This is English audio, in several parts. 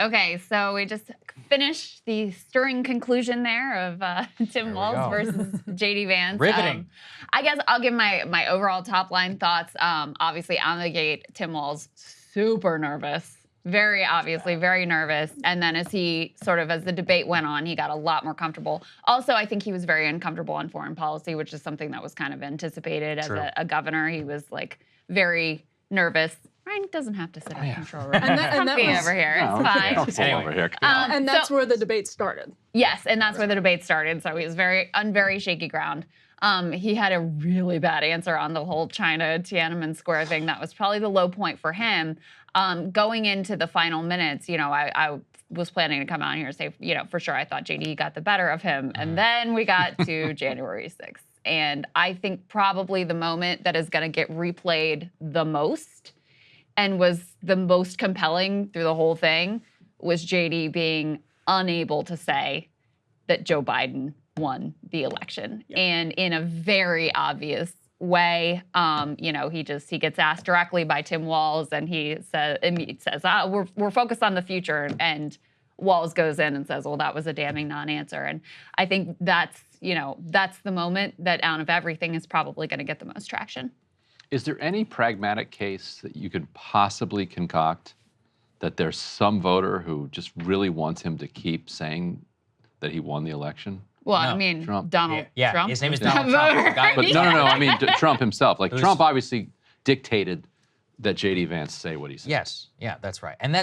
Okay, so we just finished the stirring conclusion there of Tim Walz versus JD Vance. Riveting. I guess I'll give my overall top line thoughts. Obviously, on the gate, Tim Walz, super nervous. Very obviously, very nervous. And then as the debate went on, he got a lot more comfortable. Also, I think he was very uncomfortable on foreign policy, which is something that was kind of anticipated as a governor. He was like very nervous. Ryan doesn't have to sit in the control room. And that was, over here. It's fine. Over here. And that's where the debate started. Yes, and that's where the debate started. So he was on very shaky ground. He had a really bad answer on the whole China Tiananmen Square thing. That was probably the low point for him. Going into the final minutes, I was planning to come out here and say, for sure, I thought JD got the better of him. And then we got to January 6th. And I think probably the moment that is going to get replayed the most and was the most compelling through the whole thing was JD being unable to say that Joe Biden won the election. Yep. And in a very obvious way, he gets asked directly by Tim Walz, and he says, we're focused on the future. And Walz goes in and says, well, that was a damning non-answer. And I think that's the moment that out of everything is probably going to get the most traction. Is there any pragmatic case that you could possibly concoct that there's some voter who just really wants him to keep saying that he won the election? Well, no. I mean, Trump. Donald Trump. His name is Donald Trump. But no, I mean Trump himself. Like Trump obviously dictated that JD Vance say what he said. Yes, yeah, that's right. And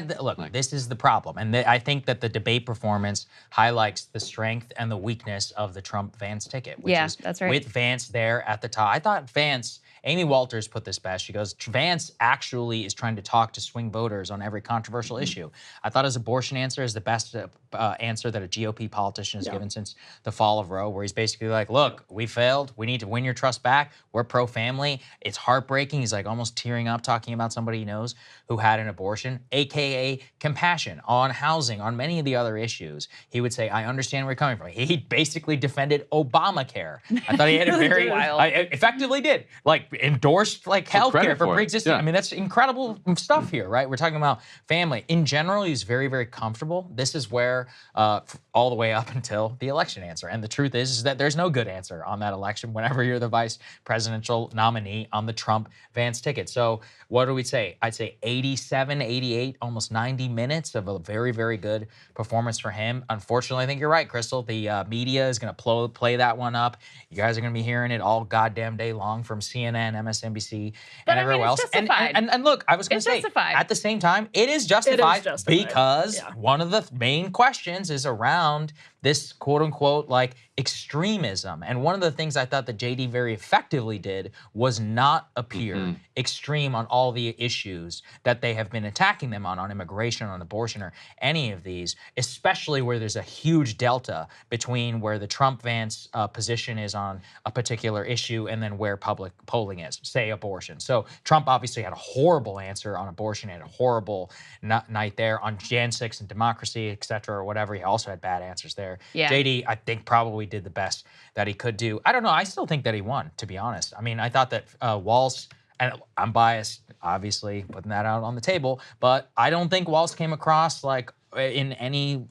this is the problem. And I think that the debate performance highlights the strength and the weakness of the Trump-Vance ticket, which is that's right. With Vance there at the top. I thought Vance, Amy Walters put this best. She goes, Vance actually is trying to talk to swing voters on every controversial issue. I thought his abortion answer is the best answer that a GOP politician has given since the fall of Roe, where he's basically like, look, we failed. We need to win your trust back. We're pro-family. It's heartbreaking. He's like almost tearing up talking about somebody he knows who had an abortion, AKA compassion on housing, on many of the other issues. He would say, I understand where you're coming from. He basically defended Obamacare. I thought he had a very, effectively did, endorsed healthcare for pre-existing. Yeah. I mean, that's incredible stuff here, right? We're talking about family. In general, he's very, very comfortable. This is where, all the way up until the election answer. And the truth is that there's no good answer on that election whenever you're the vice presidential nominee on the Trump-Vance ticket. So what do we say? I'd say 87, 88, almost 90 minutes of a very, very good performance for him. Unfortunately, I think you're right, Krystal. The media is going to play that one up. You guys are going to be hearing it all goddamn day long from CNN, MSNBC, and everywhere else. And look, I was going to say, at the same time, it is justified because one of the main questions is around this quote-unquote extremism. And one of the things I thought that JD very effectively did was not appear extreme on all the issues that they have been attacking them on immigration, on abortion, or any of these, especially where there's a huge delta between where the Trump-Vance position is on a particular issue and then where public polling is, say abortion. So Trump obviously had a horrible answer on abortion, had a horrible night there on Jan 6 and democracy, et cetera, or whatever. He also had bad answers there. Yeah. JD, I think, probably did the best that he could do. I don't know. I still think that he won, to be honest. I mean, I thought that Walz, and I'm biased, obviously, putting that out on the table, but I don't think Walz came across in any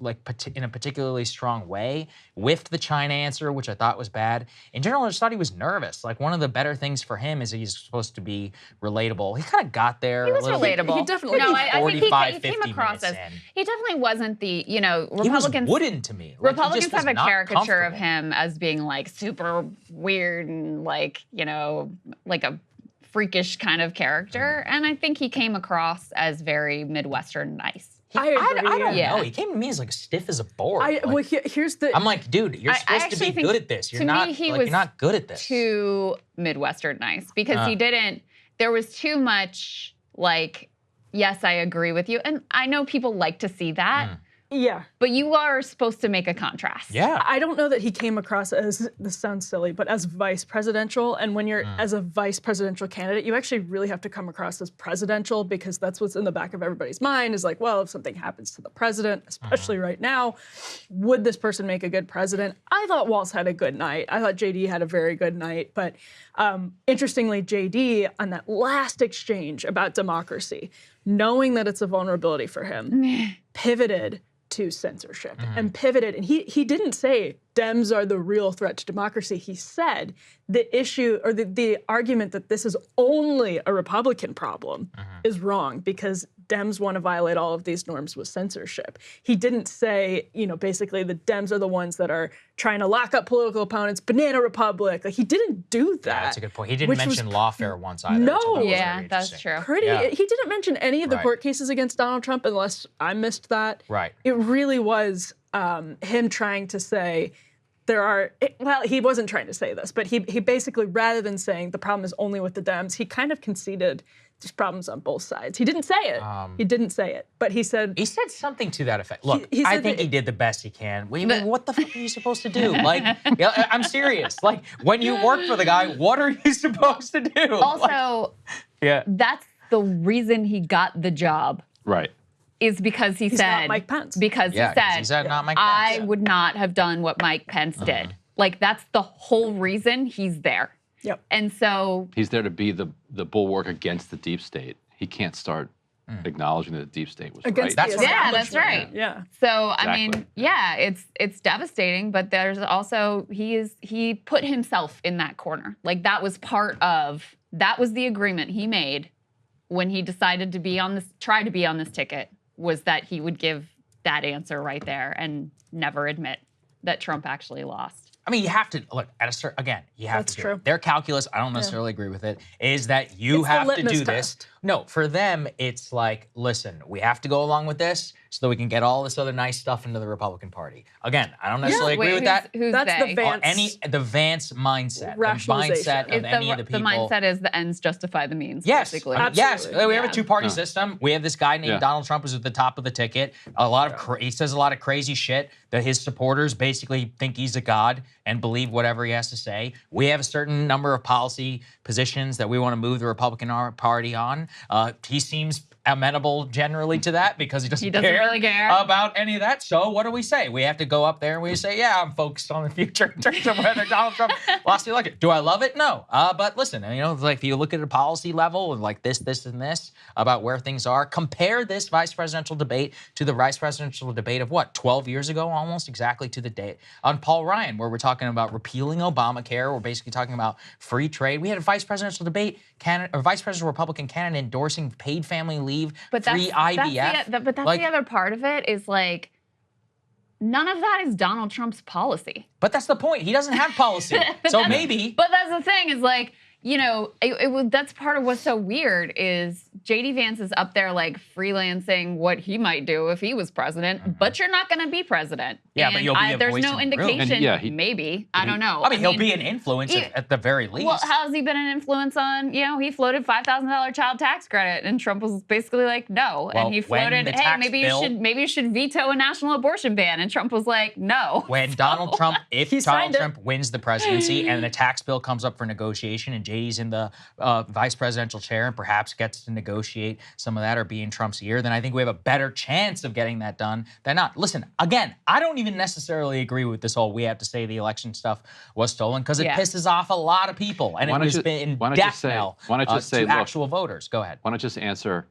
in a particularly strong way with the China answer, which I thought was bad. In general, I just thought he was nervous. One of the better things for him is he's supposed to be relatable. He kind of got there. He was relatable. He definitely. No, I think he came across as he definitely wasn't the Republicans. He was wooden to me. Republicans have a caricature of him as being super weird and like a freakish kind know character, and I think he came across as very Midwestern nice. I don't know. He came to me as stiff as a board. Here's the. I'm like, dude, you're supposed to be good at this. You're not. You're not good at this. Too Midwestern nice because he didn't. There was too much yes, I agree with you, and I know people like to see that. Yeah. But you are supposed to make a contrast. Yeah. I don't know that he came across as, this sounds silly, but as vice presidential. And when you're as a vice presidential candidate, you actually really have to come across as presidential because that's what's in the back of everybody's mind is well, if something happens to the president, especially right now, would this person make a good president? I thought Walz had a good night. I thought JD had a very good night. But interestingly, JD, on that last exchange about democracy, knowing that it's a vulnerability for him, pivoted to censorship and pivoted. And he didn't say Dems are the real threat to democracy. He said the issue or the argument that this is only a Republican problem is wrong because Dems want to violate all of these norms with censorship. He didn't say, basically the Dems are the ones that are trying to lock up political opponents, banana republic. Like he didn't do that. Yeah, that's a good point. He didn't mention lawfare once either. No. So that was Yeah, very that's interesting. true. He didn't mention any of the Right. court cases against Donald Trump unless I missed that. Right. It really was him trying to say he wasn't trying to say this, but he basically, rather than saying the problem is only with the Dems, he kind of conceded there's problems on both sides. He didn't say it. But he said something to that effect. Look, he I said think that- he did the best he can. What the fuck are you supposed to do? Like, I'm serious. Like, when you work for the guy, what are you supposed to do? Also, that's the reason he got the job. Right. Is because he He's said not Mike Pence. Because he said not Mike I Pence. would not have done what Mike Pence did. Like that's the whole reason he's there. Yep. And so He's there to be the bulwark against the deep state. He can't start acknowledging that the deep state was Against right. the That's yeah, that's establishment. right. Yeah. So I Exactly. mean, yeah, it's devastating, but there's also he put himself in that corner. Like that was the agreement he made when he decided to try to be on this ticket, was that he would give that answer right there and never admit that Trump actually lost. I mean, you have to look at a certain. Again, you have That's to. true. Their calculus, I don't necessarily agree with it. Is that you It's the have to litmus do this? test. No, for them, it's like, listen, we have to go along with this so that we can get all this other nice stuff into the Republican Party. Again, I don't necessarily agree with that. Who's That's they? the Vance. The Vance mindset, the Rationalization. mindset of any of the The people. mindset is the ends justify the means. Yes, basically. yes. Absolutely. We have a Yeah. two-party system. We have this guy named Yeah. Donald Trump who's at the top of the ticket. He says a lot of crazy shit that his supporters basically think he's a god and believe whatever he has to say. We have a certain number of policy positions that we want to move the Republican Party on. He seems amenable generally to that because he doesn't really care about any of that. So what do we say? We have to go up there and we say, yeah, I'm focused on the future in terms of whether Donald Trump lost the election. Do I love it? No. But listen, it's like if you look at a policy level and like this, and this about where things are, compare this vice presidential debate to the vice presidential debate of 12 years ago, almost exactly to the date on Paul Ryan, where we're talking about repealing Obamacare. We're basically talking about free trade. We had a vice presidential debate, vice presidential Republican candidate endorsing paid family leave, free IVF. But that's the other part of it is like, none of that is Donald Trump's policy. But that's the point. He doesn't have policy. So maybe. But that's the thing is like, that's part of what's so weird is JD Vance is up there like freelancing what he might do if he was president, but you're not going to be president. Yeah, and but you'll be a there's voice no in the room. indication. And, yeah, maybe. I don't know. I mean, he'll be an influence at the very least. Well, how's he been an influence on, he floated $5,000 child tax credit and Trump was basically like, no. Well, And he when floated, the hey, tax maybe bill- you should veto a national abortion ban. And Trump was like, no. When Donald Trump, if He Donald signed it. Trump wins the presidency and the tax bill comes up for negotiation and JD's in the vice presidential chair and perhaps gets to negotiate some of that or be in Trump's ear, then I think we have a better chance of getting that done than not. Listen, again, I don't even necessarily agree with this whole we have to say the election stuff was stolen because it pisses off a lot of people and Why it don't has you- been why don't you death say- knell why don't you say, to look, actual voters. Go ahead. Why don't you just answer,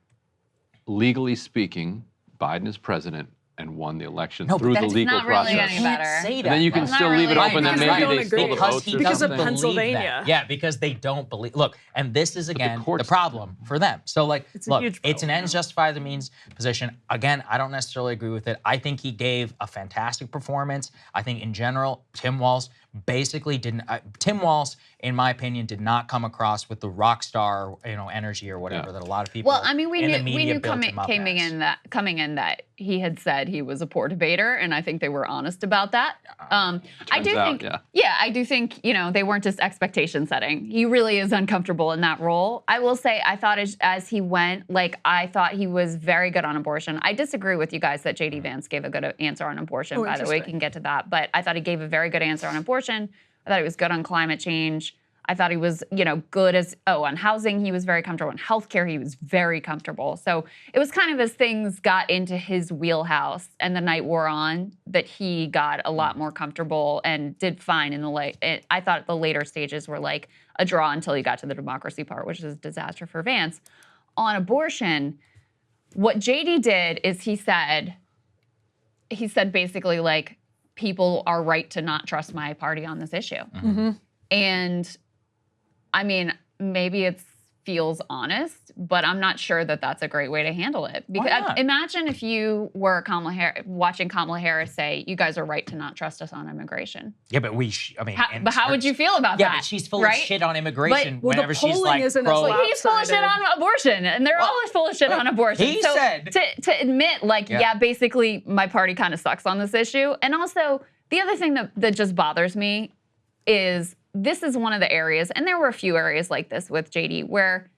legally speaking, Biden is president and won the election No, but through the that's legal not really process. any better. Say that. And then you can That's still not leave it really open that Because maybe they they don't stole the agree. votes or Because of something. Pennsylvania. Yeah, because they don't believe. Look, and this is again the courts- problem for them. So like, It's a look, huge it's an problem. ends justify the means position. Again, I don't necessarily agree with it. I think he gave a fantastic performance. I think in general, Tim Walz basically didn't. Tim Walz, in my opinion, did not come across with the rock star, energy or whatever that a lot of people. Well, I mean, we in the knew media built him up coming as. in that he had said he was a poor debater, and I think they were honest about that. I do Turns out, think, yeah. I do think they weren't just expectation setting. He really is uncomfortable in that role. I will say, I thought as he went, I thought he was very good on abortion. I disagree with you guys that JD Vance gave a good answer on abortion. Oh, by the way, we interesting. can get to that, but I thought he gave a very good answer on abortion. I thought he was good on climate change. I thought he was, good on housing, he was very comfortable. On healthcare, he was very comfortable. So it was kind of as things got into his wheelhouse and the night wore on that he got a lot more comfortable and did fine in the I thought the later stages were like a draw until you got to the democracy part, which is a disaster for Vance. On abortion, what JD did is he said basically like, people are right to not trust my party on this issue. And I mean, maybe it feels honest, but I'm not sure that that's a great way to handle it. Because imagine if you were watching Kamala Harris say, "You guys are right to not trust us on immigration." Yeah, but but how would you feel about that? Yeah, but she's full of shit on immigration whenever she's like isn't pro. as He's full of shit on abortion, and they're all full of shit on abortion. He so said to admit, like, yeah, basically my party kind of sucks on this issue. And also, the other thing that just bothers me is this is one of the areas, and there were a few areas like this with JD, where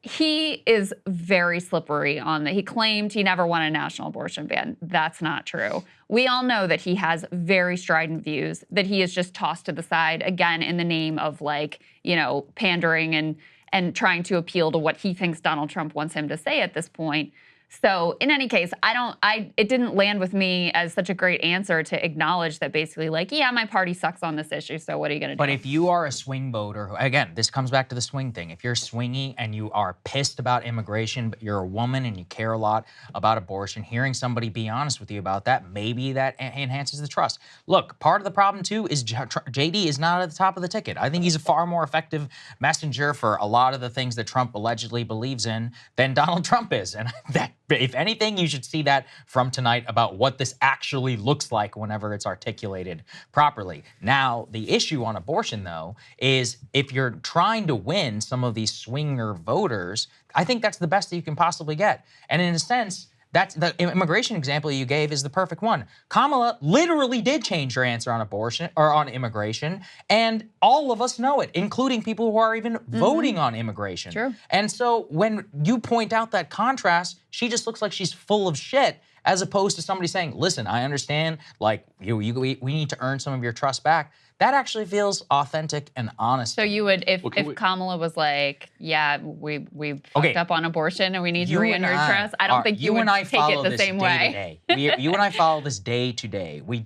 he is very slippery on that. He claimed he never won a national abortion ban. That's not true. We all know that he has very strident views that he is just tossed to the side, again, in the name of, like, you know, pandering and trying to appeal to what he thinks Donald Trump wants him to say at this point. So in any case, it didn't land with me as such a great answer to acknowledge that basically, like, yeah, my party sucks on this issue, so what are you going to do? But if you are a swing voter, again, this comes back to the swing thing. If you're swingy and you are pissed about immigration, but you're a woman and you care a lot about abortion, hearing somebody be honest with you about that, maybe that enhances the trust. Look, part of the problem, too, is JD is not at the top of the ticket. I think he's a far more effective messenger for a lot of the things that Trump allegedly believes in than Donald Trump is. And that, if anything, you should see that from tonight about what this actually looks like whenever it's articulated properly. Now, the issue on abortion, though, is if you're trying to win some of these swinger voters, I think that's the best that you can possibly get. And in a sense, that's the immigration example you gave is the perfect one. Kamala literally did change her answer on abortion or on immigration, and all of us know it, including people who are even voting on immigration. True. And so when you point out that contrast, she just looks like she's full of shit, as opposed to somebody saying, "Listen, I understand. Like we need to earn some of your trust back." That actually feels authentic and honest. So you would, if Kamala was like, "Yeah, we fucked up on abortion and we need to re-earn your trust," I don't think you would take it the same way. You and I follow this day to day. We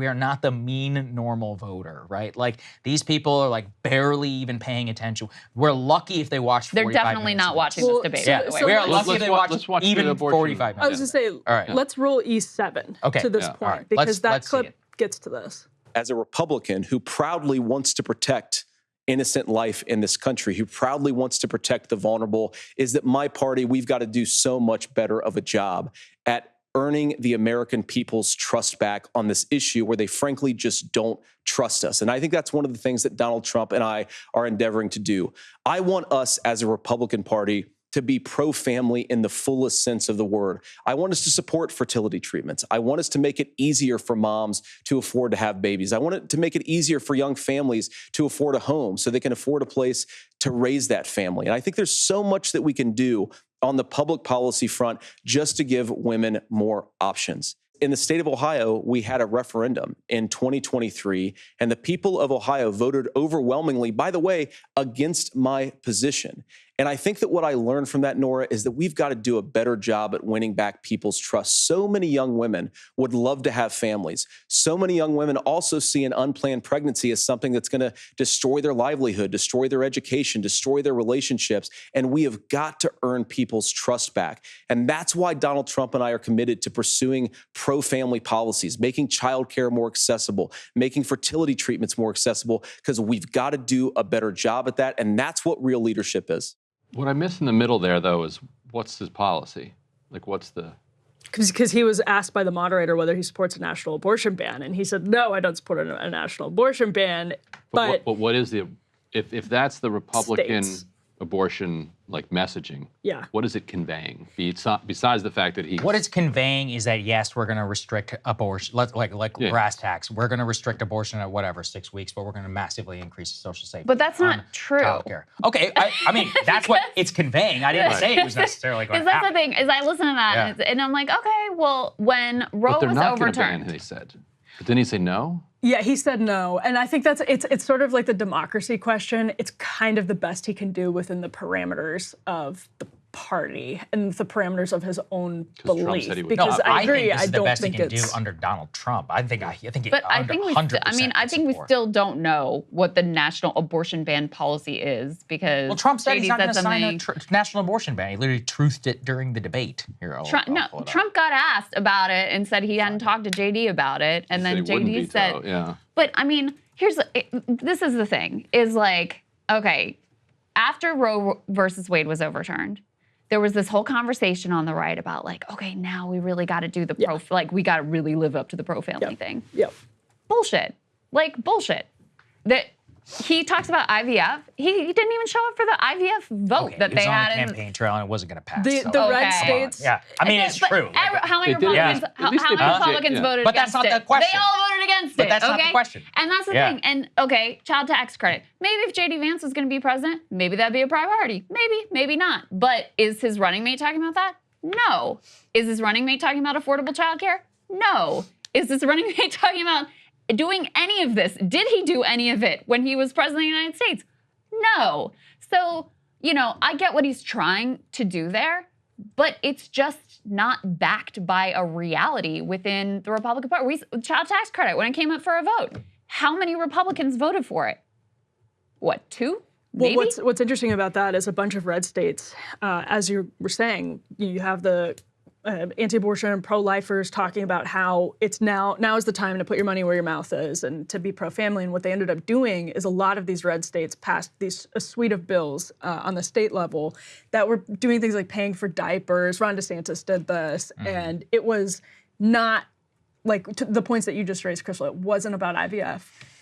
are not the mean normal voter, right? Like, these people are like barely even paying attention. We're lucky if they watch 45 minutes. They're definitely not watching this debate. Yeah, by the way. we are lucky if they watch even 45 minutes. I was going to say, let's roll E7 to this point, because that clip gets to this. As a Republican who proudly wants to protect innocent life in this country, who proudly wants to protect the vulnerable, is that my party, we've got to do so much better of a job at earning the American people's trust back on this issue where they frankly just don't trust us. And I think that's one of the things that Donald Trump and I are endeavoring to do. I want us as a Republican Party to be pro-family in the fullest sense of the word. I want us to support fertility treatments. I want us to make it easier for moms to afford to have babies. I want it to make it easier for young families to afford a home so they can afford a place to raise that family. And I think there's so much that we can do on the public policy front just to give women more options. In the state of Ohio, we had a referendum in 2023, and the people of Ohio voted overwhelmingly, by the way, against my position. And I think that what I learned from that, Nora, is that we've got to do a better job at winning back people's trust. So many young women would love to have families. So many young women also see an unplanned pregnancy as something that's going to destroy their livelihood, destroy their education, destroy their relationships. And we have got to earn people's trust back. And that's why Donald Trump and I are committed to pursuing pro-family policies, making childcare more accessible, making fertility treatments more accessible, because we've got to do a better job at that. And that's what real leadership is. What I miss in the middle there, though, is what's his policy? Like, what's the... Because he was asked by the moderator whether he supports a national abortion ban, and he said, no, I don't support a national abortion ban. But what is the... If that's the Republican States. Abortion, like, messaging, Yeah. what is it conveying? Besides the fact that he... What it's conveying is that, yes, we're going to restrict abortion, like brass tacks. We're going to restrict abortion at whatever, 6 weeks, but we're going to massively increase social safety. But that's not true. Childcare. Okay, I mean, that's what it's conveying. I didn't say it was necessarily going to Because that's happen. the thing, is I listen to that, and I'm like, okay, well, when Roe But they're was not going to ban, overturned... they said. But didn't he say no? Yeah, he said no. And I think it's sort of like the democracy question. It's kind of the best he can do within the parameters of party and the parameters of his own 'Cause Trump belief. said he would Because not. I agree, think this I is the don't best he think can do it's under Donald Trump. I think But I think we, 100%. I think we support. still don't know what the national abortion ban policy is because Well, Trump said JD he's not going to sign a something- national abortion ban. He literally truthed it during the debate. Here, Trump got asked about it and said he hadn't talked to JD about it, and He then said he wouldn't JD veto, said, yeah. But I mean, this is the thing: is like, okay, after Roe versus Wade was overturned, there was this whole conversation on the right about like, okay, now we really got to do the like we got to really live up to the pro-family thing. Yep. Bullshit. Like bullshit. That he talks about IVF. He didn't even show up for the IVF vote that they had on the in campaign trail and it wasn't going to pass. The so- red Okay. states. Yeah, I mean it's But true. how many They did it. Republicans? Yeah. At least How they many voted, Republicans yeah. voted But that's against not it? the question. They all voted against But it. that's not the okay? question. And that's the Yeah. thing. And okay, child tax credit. Maybe if JD Vance was going to be president, maybe that'd be a priority. Maybe, maybe not. But is his running mate talking about that? No. Is his running mate talking about affordable childcare? No. Is his running mate talking about doing any of this? Did he do any of it when he was president of the United States? No. So, you know, I get what he's trying to do there, but it's just not backed by a reality within the Republican Party. Child tax credit, when it came up for a vote, how many Republicans voted for it? What, 2? Well, Maybe? what's interesting about that is a bunch of red states, as you were saying, you have the anti-abortion, pro-lifers talking about how it's now is the time to put your money where your mouth is and to be pro-family. And what they ended up doing is a lot of these red states passed a suite of bills on the state level that were doing things like paying for diapers. Ron DeSantis did this, and it was not like to the points that you just raised, Krystal. It wasn't about IVF.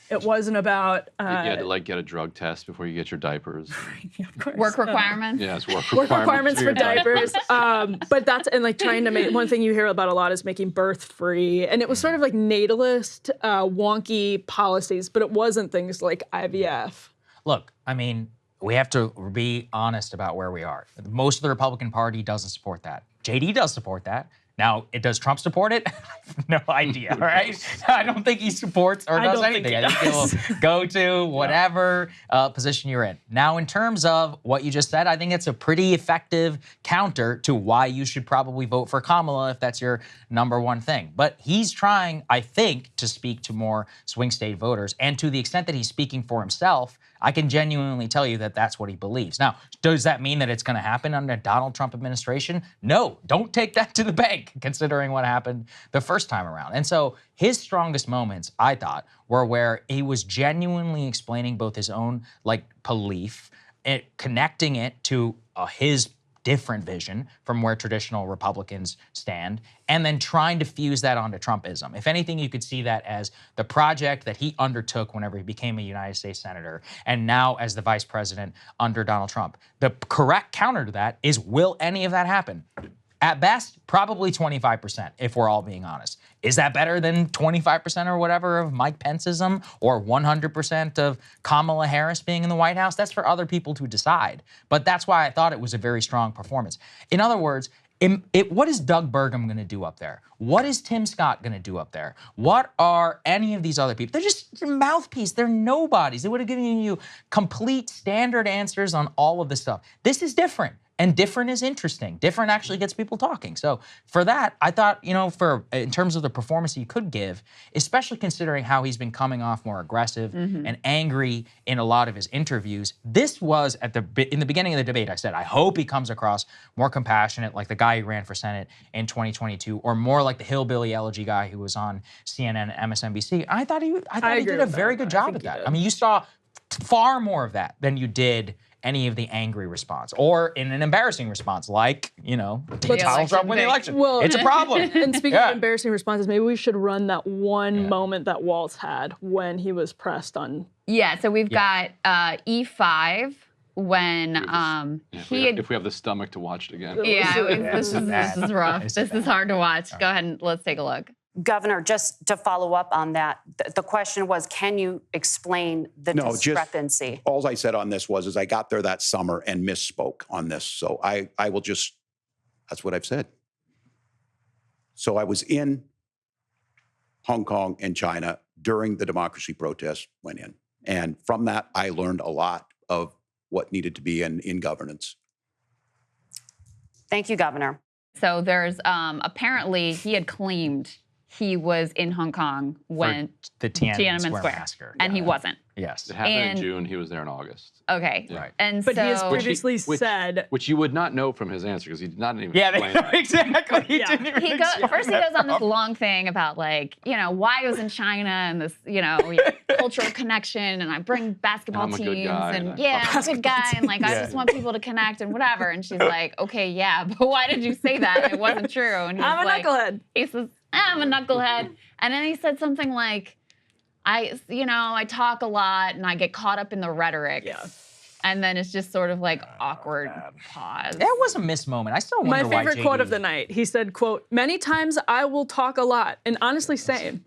It wasn't about You had to like get a drug test before you get your diapers. yeah, of course. Work requirements? Yeah, it's work requirements for your diapers. But that's, and like trying to make, one thing you hear about a lot is making birth free. And it was sort of like natalist, wonky policies, but it wasn't things like IVF. Look, I mean, we have to be honest about where we are. Most of the Republican Party doesn't support that. JD does support that. Now, does Trump support it? I have no idea, right? I don't think he supports or does anything. I think he'll go to whatever position you're in. Now, in terms of what you just said, I think it's a pretty effective counter to why you should probably vote for Kamala if that's your number one thing. But he's trying, I think, to speak to more swing state voters. And to the extent that he's speaking for himself, I can genuinely tell you that that's what he believes. Now, does that mean that it's going to happen under a Donald Trump administration? No, don't take that to the bank, considering what happened the first time around. And so his strongest moments, I thought, were where he was genuinely explaining both his own belief, and connecting it to his different vision from where traditional Republicans stand, and then trying to fuse that onto Trumpism. If anything, you could see that as the project that he undertook whenever he became a United States Senator, and now as the vice president under Donald Trump. The correct counter to that is, will any of that happen? At best, probably 25%, if we're all being honest. Is that better than 25% or whatever of Mike Penceism or 100% of Kamala Harris being in the White House? That's for other people to decide. But that's why I thought it was a very strong performance. In other words, what is Doug Burgum going to do up there? What is Tim Scott going to do up there? What are any of these other people? They're just mouthpiece. They're nobodies. They would have given you complete standard answers on all of this stuff. This is different. And different is interesting. Different actually gets people talking. So for that, I thought, in terms of the performance he could give, especially considering how he's been coming off more aggressive and angry in a lot of his interviews, this was in the beginning of the debate, I said, I hope he comes across more compassionate, like the guy who ran for Senate in 2022, or more like the hillbilly elegy guy who was on CNN and MSNBC. I thought he did a very good job at that. I mean, you saw far more of that than you did any of the angry response, or in an embarrassing response, like, Donald Trump win the election. Well, it's a problem. And speaking of embarrassing responses, maybe we should run that one moment that Walz had when he was pressed on. Yeah, so we've got E5 when if we have the stomach to watch it again. This is rough. This is hard to watch. Go ahead and let's take a look. Governor, just to follow up on that, the question was, can you explain the discrepancy? All I said on this was I got there that summer and misspoke on this. So I will just, that's what I've said. So I was in Hong Kong and China during the democracy protests went in. And from that, I learned a lot of what needed to be in governance. Thank you, Governor. So there's apparently he had claimed he was in Hong Kong when the Tiananmen Square massacre, and he wasn't. Yes. It happened in June. He was there in August. Okay. Yeah. Right. And But so he has previously said, which you would not know from his answer because he did not even Yeah, explain that. exactly. He Yeah. didn't even he goes explain first. He that goes on this problem. long thing about like why he was in China and this cultural connection, and I bring basketball I'm a good teams, guy, and and I yeah, fuck I'm a good guy, and like I Yeah. just want people to connect and whatever. And she's like, okay, yeah, but why did you say that? It wasn't true. And he's I'm a like, knucklehead. He says, I'm a knucklehead, and then he said something like, I talk a lot and I get caught up in the rhetoric. Yeah. And then it's just sort of like awkward pause. That was a missed moment. I still wonder My why favorite JD quote of the night, he said, quote, "Many times I will talk a lot." And honestly, same.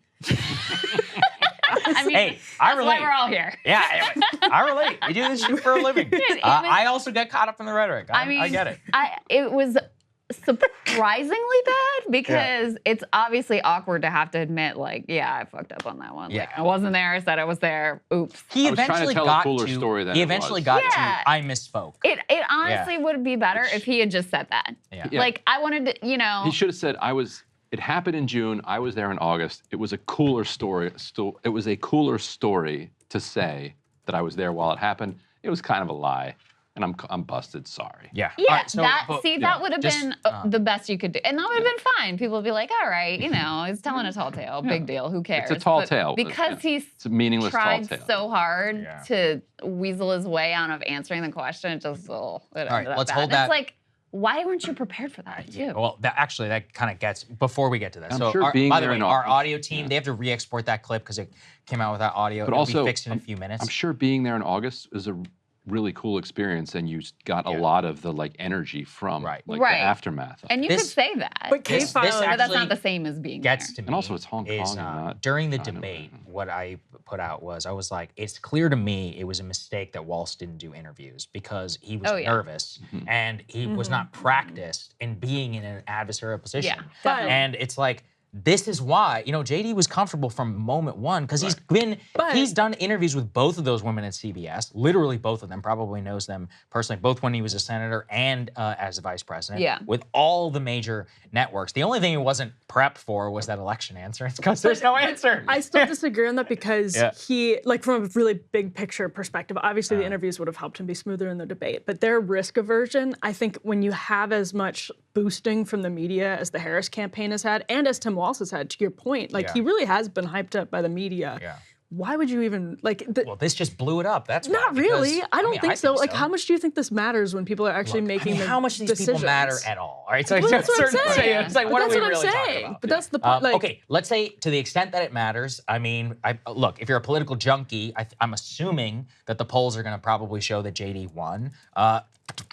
I mean, Hey, I that's relate. why we're all here. Yeah, I relate. We do this shit for a living. I also get caught up in the rhetoric. I get it. It was surprisingly bad because it's obviously awkward to have to admit, like, yeah, I fucked up on that one. Yeah. Like, I wasn't there. I said I was there. Oops. He I was trying to eventually tell a got cooler to. story than He it eventually was. got Yeah. to. I misspoke. It honestly would be better if he had just said that. Yeah. Yeah. Like, I wanted to, He should have said, it happened in June. I was there in August. It was a cooler story. It was a cooler story to say that I was there while it happened. It was kind of a lie. And I'm busted. Sorry. Yeah. Yeah, All right, so, that but, that would have just, been the best you could do, and that would have been fine. People would be like, "All right, he's telling a tall tale, big deal. Who cares?" It's a tall But tale. because he's It's a meaningless tried tall tale. so hard Yeah. to weasel his way out of answering the question. It just it ended right, up let's bad. hold And that- It's like, why weren't you prepared for that too? Well, that kind of gets before we get to that. I'm So, sure being by the there way, in our August- audio team they have to re-export that clip because it came out without audio. But It'll also, be fixed in a few minutes. I'm sure being there in August is a really cool experience, and you got a lot of the energy from Right. the Right. aftermath. And you could This- say that, But This K-File, but that's actually not the same as being gets there. to me. And also it's Hong Kong is, and not during the China. debate, what I put out was I was like, it's clear to me it was a mistake that Walz didn't do interviews because he was Oh, yeah. nervous and he was not practiced in being in an adversarial position. Yeah, definitely. And it's like, this is why, JD was comfortable from moment one because he's done interviews with both of those women at CBS, literally both of them, probably knows them personally, both when he was a senator and as a vice president, Yeah. with all the major networks. The only thing he wasn't prepped for was that election answer. It's because there's no answer. I still disagree on that because Yeah. he, like from a really big picture perspective, obviously the interviews would have helped him be smoother in the debate, but their risk aversion, I think when you have as much boosting from the media as the Harris campaign has had, and as Tim Walz has had, to your point, like Yeah. he really has been hyped up by the media. Yeah. Why would you even, Well, this just blew it up. That's why, not really. because- I don't mean, think so. Like, how much do you think this matters when people are actually making the how much do these decisions? people matter at all? All right, so Well, that's what I'm certain- saying. It's like, But what that's are we what I'm really talking saying. about? But that's the point. Like, okay, let's say to the extent that it matters. I mean, look, if you're a political junkie, I'm assuming that the polls are going to probably show that JD won.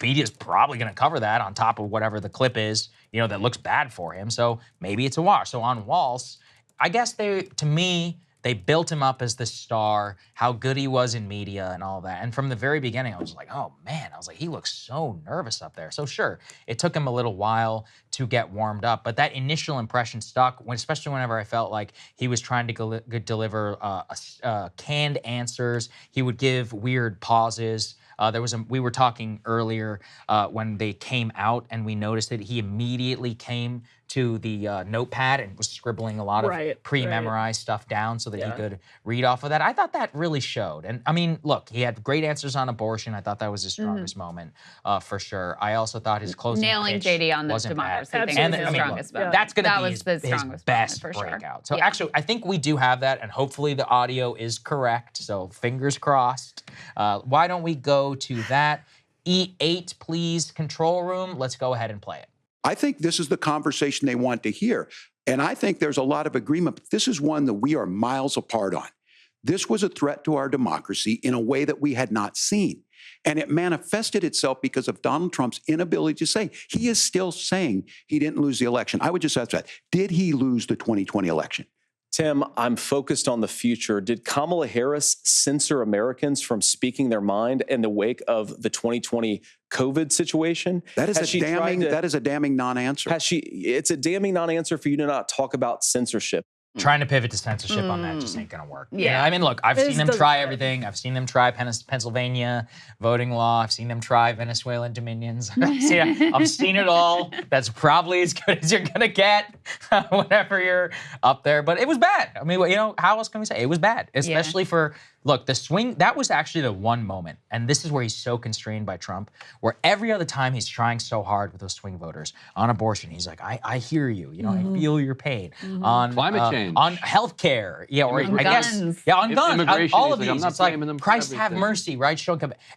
Media's probably going to cover that on top of whatever the clip is, that looks bad for him. So maybe it's a wash. So on Walz, I guess to me, they built him up as the star, how good he was in media and all that. And from the very beginning, I was like, oh man, he looks so nervous up there. So sure, it took him a little while to get warmed up, but that initial impression stuck, especially whenever I felt like he was trying to deliver canned answers. He would give weird pauses. We were talking earlier when they came out and we noticed that he immediately came to the notepad and was scribbling a lot of pre-memorized stuff down so that he could read off of that. I thought that really showed. And I mean, look, he had great answers on abortion. I thought that was his strongest moment for sure. I also thought his closing Nailing pitch JD on the wasn't democracy bad. thing And was his strongest moment. That's going to That be was the his strongest best moment, for sure. breakout. So Yeah. actually, I think we do have that, and hopefully the audio is correct. So fingers crossed. Why don't we go to that? E8, please, control room. Let's go ahead and play it. I think this is the conversation they want to hear. And I think there's a lot of agreement. But this is one that we are miles apart on. This was a threat to our democracy in a way that we had not seen. And it manifested itself because of Donald Trump's inability to say. He is still saying he didn't lose the election. I would just ask that. Did he lose the 2020 election? Tim, I'm focused on the future. Did Kamala Harris censor Americans from speaking their mind in the wake of the 2020 COVID situation? That is a damning non-answer. It's a damning non-answer for you to not talk about censorship. trying to pivot to censorship on that just ain't gonna work. Yeah. You know, I mean, look, I've seen them doesn't try fit. everything. I've seen them try Pennsylvania voting law. I've seen them try Venezuelan dominions. I've seen it all. That's probably as good as you're gonna get whenever you're up there. But it was bad. I mean, you know, how else can we say it was bad? Especially for, look, the swing, that was actually the one moment, and this is where he's so constrained by Trump, where every other time he's trying so hard with those swing voters on abortion, he's like, I hear you, you know, I feel your pain. On Climate change. on healthcare, yeah, or On I guess, guns. yeah, on guns, on Immigration, all he's of like, these. I'm not It's like, blaming them for Christ have everything. mercy, right?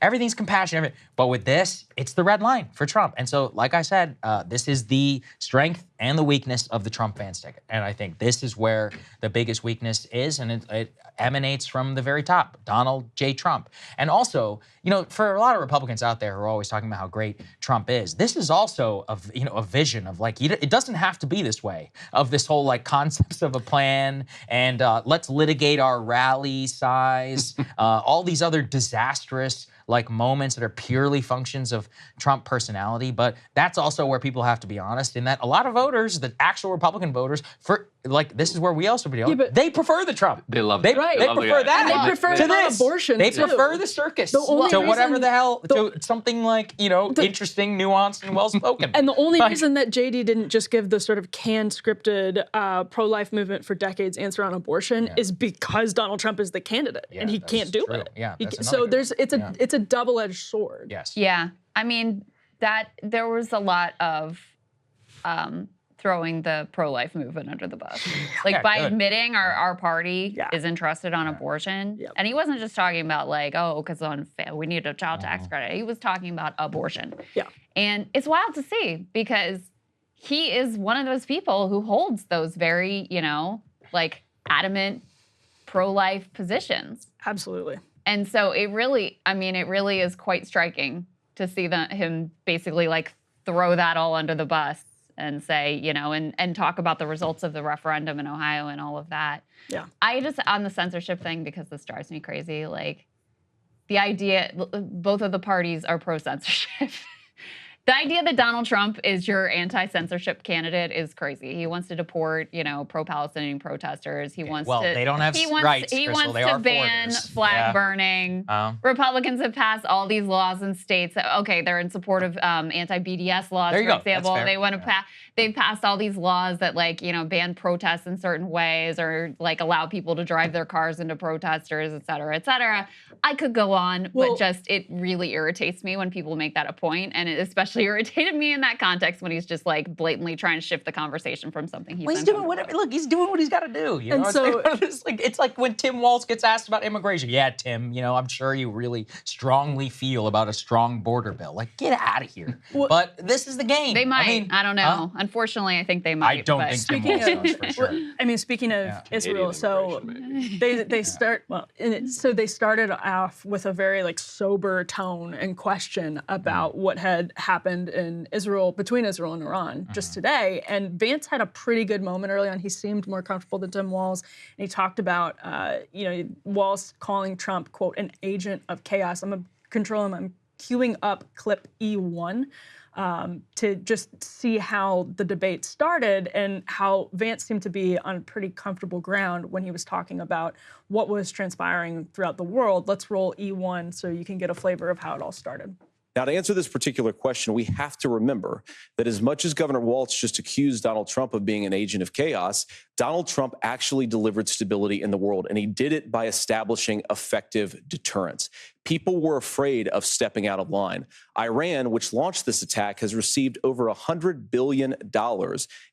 Everything's compassion, everything. But with this, it's the red line for Trump. And so, like I said, this is the strength and the weakness of the Trump Vance ticket. And I think this is where the biggest weakness is, and it emanates from the very top, Donald J. Trump. And also, you know, for a lot of Republicans out there who are always talking about how great Trump is, this is also a vision of like, it doesn't have to be this way, of this whole like concepts of a plan and let's litigate our rally size, all these other disastrous like moments that are purely functions of Trump personality. But that's also where people have to be honest in that a lot of voters, the actual Republican voters, for like, this is where we also be but- they prefer the Trump. They love They, it. Right. they love the prefer guy. that And they prefer to it on this. abortion, They too. prefer the circus The only to whatever reason- the hell, to something like, you know, interesting, nuanced, and well-spoken. And the only Like- reason that JD didn't just give the sort of canned, scripted, pro-life movement for decades answer on abortion is because Donald Trump is the candidate, and he that's can't do true. it. Yeah, He that's ca- another so good there's one. it's a double-edged sword. Yes. Yeah, I mean that there was a lot of throwing the pro-life movement under the bus, like Yeah, by good. admitting our party Yeah. is interested on abortion, Yep. and he wasn't just talking about like, oh, because we need a child tax credit. He was talking about abortion. Yeah. And it's wild to see because he is one of those people who holds those very, you know, like adamant pro-life positions. Absolutely. And so it really is quite striking to see him basically like throw that all under the bus and say, you know, and talk about the results of the referendum in Ohio and all of that. Yeah. I just, on the censorship thing, because this drives me crazy, like the idea, both of the parties are pro-censorship. The idea that Donald Trump is your anti-censorship candidate is crazy. He wants to deport, you know, pro-Palestinian protesters. He wants well, to. they don't have he wants, rights, He Krystal. wants They to are ban foreigners. flag Yeah. burning. Republicans have passed all these laws in states. Okay, they're in support of anti-BDS laws, There you for go. That's example. fair. They want to pass. They've passed all these laws that, like, you know, ban protests in certain ways or like allow people to drive their cars into protesters, et cetera, et cetera. I could go on, Well- but just it really irritates me when people make that a point, and it especially irritated me in that context when he's just like blatantly trying to shift the conversation from something he's Well, he's doing uncomfortable whatever. Look, he's doing what he's got to do. You And know, so- it's like when Tim Walz gets asked about immigration. Yeah, Tim, you know, I'm sure you really strongly feel about a strong border bill. Like, get out of here. But this is the game. They might. I mean, I don't know. Unfortunately, I think they might. I don't but- think Tim Walz does for sure. I mean, speaking of Israel, Canadian so immigration, they start well. So they started off with a very like sober tone and question about what had happened in Israel, between Israel and Iran just today. And Vance had a pretty good moment early on. He seemed more comfortable than Tim Walz, and he talked about Walz calling Trump, quote, an agent of chaos. I'm gonna control him. I'm queuing up clip E1. To just see how the debate started and how Vance seemed to be on pretty comfortable ground when he was talking about what was transpiring throughout the world. Let's roll E1 so you can get a flavor of how it all started. Now, to answer this particular question, we have to remember that as much as Governor Walz just accused Donald Trump of being an agent of chaos, Donald Trump actually delivered stability in the world, and he did it by establishing effective deterrence. People were afraid of stepping out of line. Iran, which launched this attack, has received over $100 billion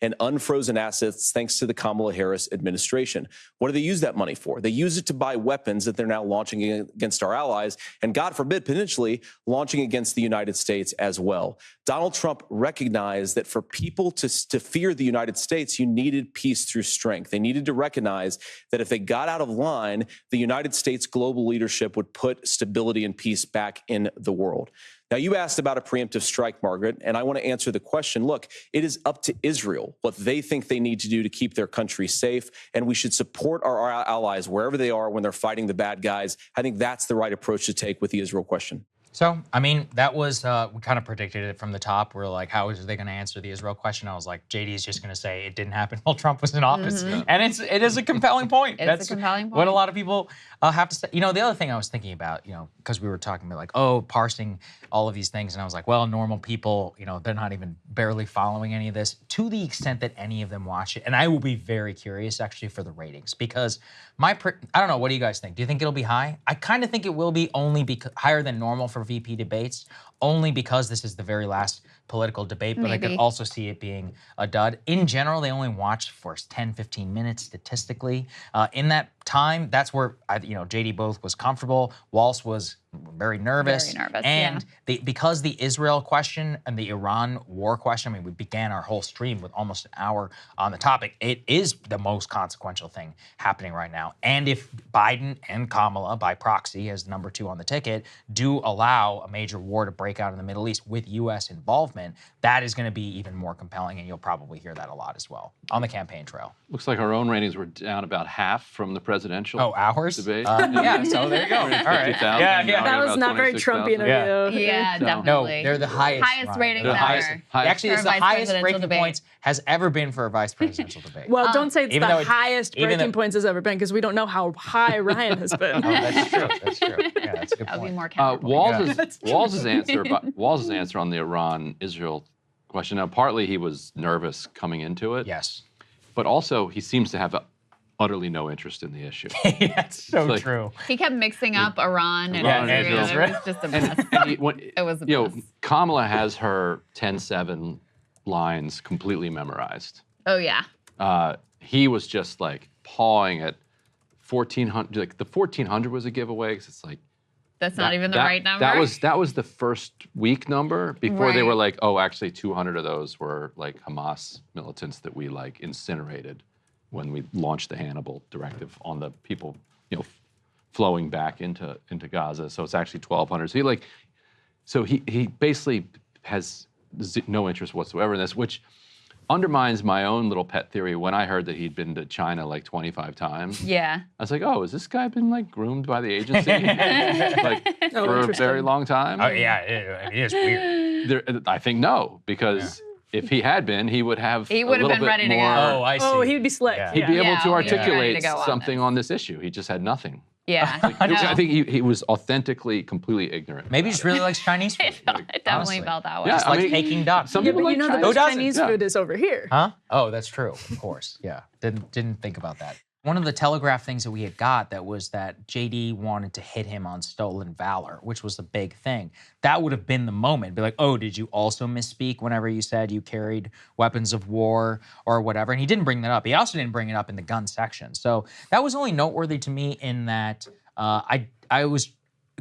in unfrozen assets thanks to the Kamala Harris administration. What do they use that money for? They use it to buy weapons that they're now launching against our allies, and God forbid, potentially launching against the United States as well. Donald Trump recognized that for people to fear the United States, you needed peace through strength. They needed to recognize that if they got out of line, the United States global leadership would put stability and peace back in the world. Now, you asked about a preemptive strike, Margaret, and I want to answer the question. Look, it is up to Israel what they think they need to do to keep their country safe, and we should support our allies wherever they are when they're fighting the bad guys. I think that's the right approach to take with the Israel question. So, I mean, that was, we kind of predicted it from the top. We're like, how is they going to answer the Israel question? I was like, JD is just going to say it didn't happen while Trump was in office. And it is a compelling point. It's a compelling point. What a lot of people have to say. You know, the other thing I was thinking about, you know, because we were talking about like, oh, parsing all of these things. And I was like, well, normal people, you know, they're not even barely following any of this to the extent that any of them watch it. And I will be very curious actually for the ratings because I don't know, what do you guys think? Do you think it'll be high? I kind of think it will be only because higher than normal for VP debates, only because this is the very last political debate, but I could also see it being a dud. In general, they only watch for 10, 15 minutes statistically. In that time, that's where, JD both was comfortable. Walz was very nervous. And because the Israel question and the Iran war question, I mean, we began our whole stream with almost an hour on the topic. It is the most consequential thing happening right now. And if Biden and Kamala, by proxy, as number 2 on the ticket, do allow a major war to break out in the Middle East with U.S. involvement, that is going to be even more compelling, and you'll probably hear that a lot as well on the campaign trail. Looks like our own ratings were down about half from the presidential ours? debate. Yeah, so there you go. All right. Yeah. That was not very Trumpian of you. Yeah, definitely. No, they're the highest ratings the ever. Actually, it's the highest breaking points has ever been for a vice presidential debate. Well, don't say it's the highest breaking points has ever been, because we don't know how high Ryan has been. Oh, that's true. That's true. Yeah, that's a good That would be point. more Walz's answer on the Iran-Israel question. Now, partly he was nervous coming into it. Yes. But also, he seems to have utterly no interest in the issue. That's so true. He kept mixing up Iran and Israel. It was just a mess. It was a mess. Kamala has her 10-7 lines completely memorized. Oh, yeah. He was just like pawing at 1,400. Like the 1,400 was a giveaway because it's like, that's not even the right number. That was the first week number before they were like, oh, actually 200 of those were like Hamas militants that we like incinerated when we launched the Hannibal directive on the people, flowing back into Gaza. So it's actually 1,200. So he basically has no interest whatsoever in this, which undermines my own little pet theory. When I heard that he'd been to China like 25 times, I was like, oh, has this guy been like groomed by the agency for a very long time? Oh yeah, it is weird. I think no, because if he had been, he would have been ready to go. Oh, I see. Oh, he'd be slick. He'd be able to articulate something on this issue. He just had nothing. Yeah. I think he was authentically completely ignorant. Maybe he just really likes Chinese food. It definitely felt that way. Yeah, Just like taking ducks. Some people but like the best Chinese food is over here. Huh? Oh, that's true. Of course. Yeah. Didn't think about that. One of the Telegraph things that we had got that was that JD wanted to hit him on stolen valor, which was a big thing. That would have been the moment. Be like, oh, did you also misspeak whenever you said you carried weapons of war or whatever? And he didn't bring that up. He also didn't bring it up in the gun section. So that was only noteworthy to me in that I was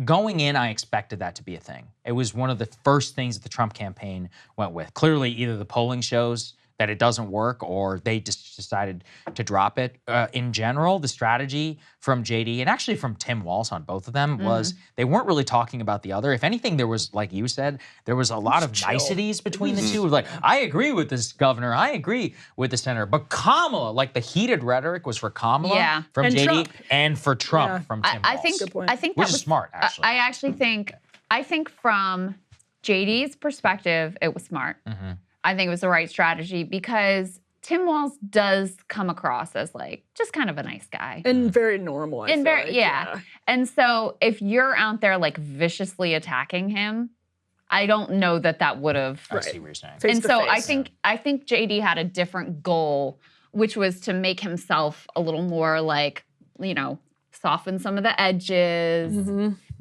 going in, I expected that to be a thing. It was one of the first things that the Trump campaign went with. Clearly, either the polling shows that it doesn't work or they just decided to drop it. In general, the strategy from JD and actually from Tim Walz on both of them was they weren't really talking about the other. If anything, there was, like you said, there was a lot of niceties between the two. Like, I agree with this governor. I agree with the senator. But Kamala, like the heated rhetoric was for Kamala from and JD Trump. And for Trump from Tim Walz. I think that which was is smart, actually. I think from JD's perspective, it was smart. I think it was the right strategy because Tim Walz does come across as like just kind of a nice guy. And very normal, I feel like. And so if you're out there like viciously attacking him, I don't know that would have. I see what you're saying. And so I think JD had a different goal, which was to make himself a little more like, soften some of the edges,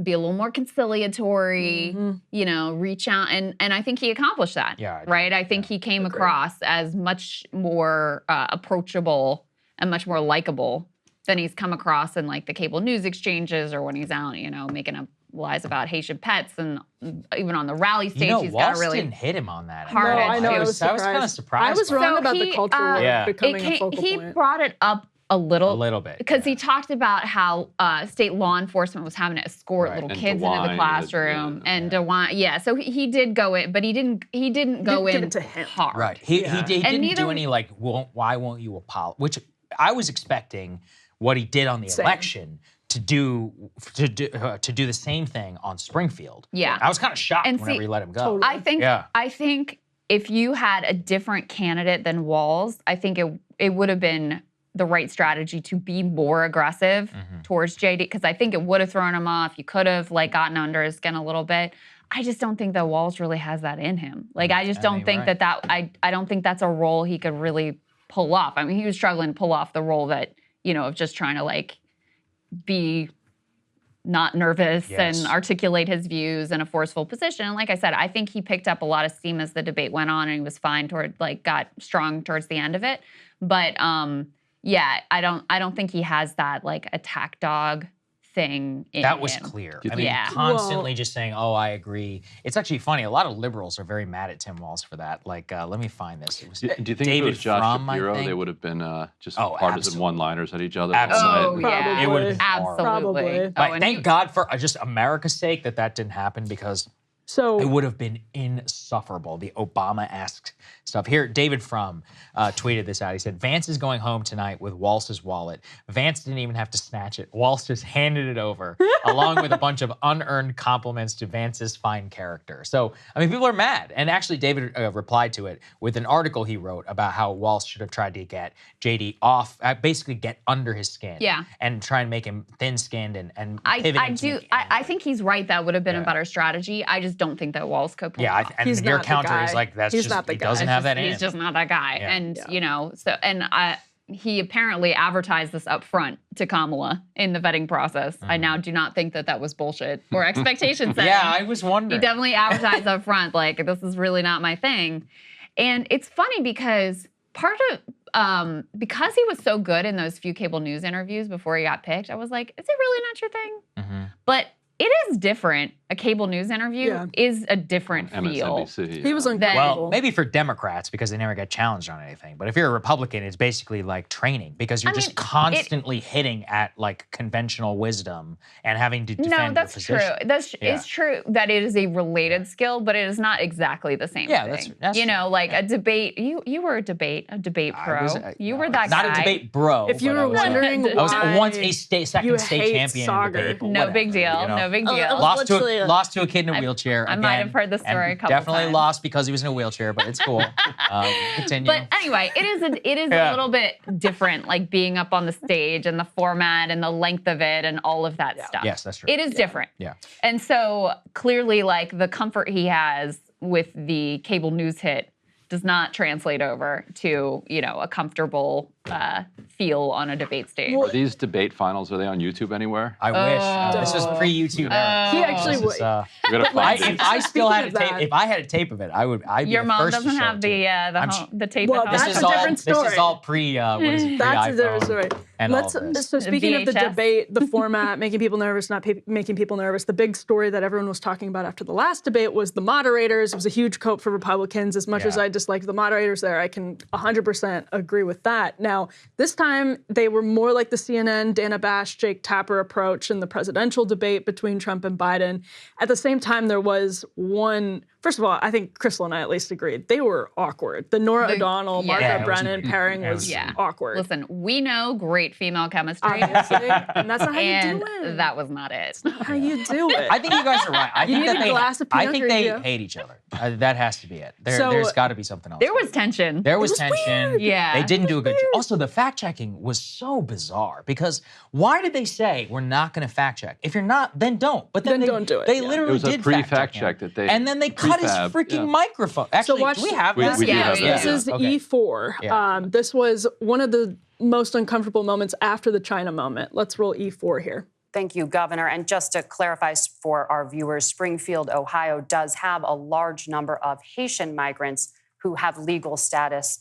be a little more conciliatory, reach out. And I think he accomplished that, right? I think he came across as much more approachable and much more likable than he's come across in like the cable news exchanges or when he's out, making up lies about Haitian pets, and even on the rally stage, he's got a really didn't hit him on that. Hard I know. I was kind of surprised. I was wrong about the culture war becoming a focal point. He brought it up a little bit. Because he talked about how state law enforcement was having to escort little kids into the classroom. And DeWine, so he did go in, but he didn't go in to him hard. Right. He didn't do any why won't you apologize? Which I was expecting what he did on the election to do the same thing on Springfield. Yeah. I was kind of shocked And whenever see, he let him go. totally. I think if you had a different candidate than Walz, I think it would have been the right strategy to be more aggressive towards JD, because I think it would have thrown him off. You could have like gotten under his skin a little bit. I just don't think that Walz really has that in him. Like, I just don't think I don't think that's a role he could really pull off. I mean, he was struggling to pull off the role that, of just trying to like be not nervous and articulate his views in a forceful position. And like I said, I think he picked up a lot of steam as the debate went on, and he was fine got strong towards the end of it. But yeah, I don't think he has that like attack dog thing in That was him. clear. I mean, constantly just saying, "Oh, I agree." It's actually funny. A lot of liberals are very mad at Tim Walz for that. Like, let me find this. It was Do you think David if it was Josh Frum, I Shapiro, think? they would have been just Oh, partisan absolutely. one-liners at each other? Absolutely. Oh, yeah. It would have been horrible. Absolutely. Probably. Oh, Like, and thank God for just America's sake that didn't happen, because So it would have been insufferable, the Obama-esque stuff. Here, David Frum tweeted this out. He said, Vance is going home tonight with Walz's wallet. Vance didn't even have to snatch it. Walz just handed it over, along with a bunch of unearned compliments to Vance's fine character. So, I mean, people are mad. And actually, David replied to it with an article he wrote about how Walz should have tried to get JD off, basically get under his skin. Yeah. And try and make him thin-skinned and I think he's right. That would have been Yeah. a better strategy. I just don't think that Walz could pull it off. And He's your not the counter guy. is like, that's He's just, not the he guy. doesn't have that in He's him. just not that guy. Yeah. And, he apparently advertised this up front to Kamala in the vetting process. I now do not think that was bullshit or expectation setting. Yeah, I was wondering. He definitely advertised up front, like, this is really not my thing. And it's funny because part of, because he was so good in those few cable news interviews before he got picked, I was like, is it really not your thing? Mm-hmm. But it is different. A cable news interview is a different feel. MSNBC. he was Then- uncomfortable. Well, maybe for Democrats because they never get challenged on anything. But if you're a Republican, it's basically like training because you're just constantly hitting at like conventional wisdom and having to defend No, that's your true. position. It's true that it is a related skill, but it is not exactly the same thing. That's you know, true. like a debate. You were a debate pro. You were that not guy. a debate bro. if you but were I was, wondering I was why once a second state hate champion in Saagar. debate. but No whatever, big deal. you know? No big deal. Lost to a kid in a wheelchair. I might have heard the story a couple Definitely times. lost because he was in a wheelchair, but it's cool. Continue. But anyway, it is a little bit different, like being up on the stage and the format and the length of it and all of that stuff. Yes, that's true. It is different. Yeah. And so clearly, like the comfort he has with the cable news hit does not translate over to, a comfortable feel on a debate stage. Are these debate finals, are they on YouTube anywhere? I wish. This was pre-YouTube era. He actually This is, We're gonna find if these. I still had a Speaking of tape, that- if I had a tape of it, I'd be Your the mom first to doesn't show have it to you. the tape Well, at that's home. a different This story. is all pre. What is it? That's a Pre-iPhone different story. and all this. So speaking of the VHS. debate, the format, making people nervous, not making people nervous, the big story that everyone was talking about after the last debate was the moderators. It was a huge cope for Republicans. As much as I disliked the moderators there, I can 100% agree with that. Now, this time they were more like the CNN, Dana Bash, Jake Tapper approach in the presidential debate between Trump and Biden. At the same time, there was one. First of all, I think Krystal and I at least agreed. They were awkward. The Nora O'Donnell, yeah. Margaret Yeah, it was- Brennan pairing was awkward. Listen, we know great female chemistry. Obviously, and that's not how you and do it. that was not it. How you do it? I think you guys are right. I think need that a they, glass of I Pinot think they Grigio. hate each other. That has to be it. So- There's got to be something else. There was tension. There was was tension. weird. Yeah. They didn't do a good job. Also, the fact checking was so bizarre because why did they say we're not going to fact check? If you're not, then don't. But then Then they, don't do it, They yeah. literally It was a did pre-fact him. check that they- And then they cut his prefab, freaking yeah. microphone. Actually, watch do we have We- this? we do have Yeah, that. This is Okay. E4. Yeah. This was one of the most uncomfortable moments after the China moment. Let's roll E4 here. Thank you, Governor. And just to clarify for our viewers, Springfield, Ohio does have a large number of Haitian migrants who have legal status,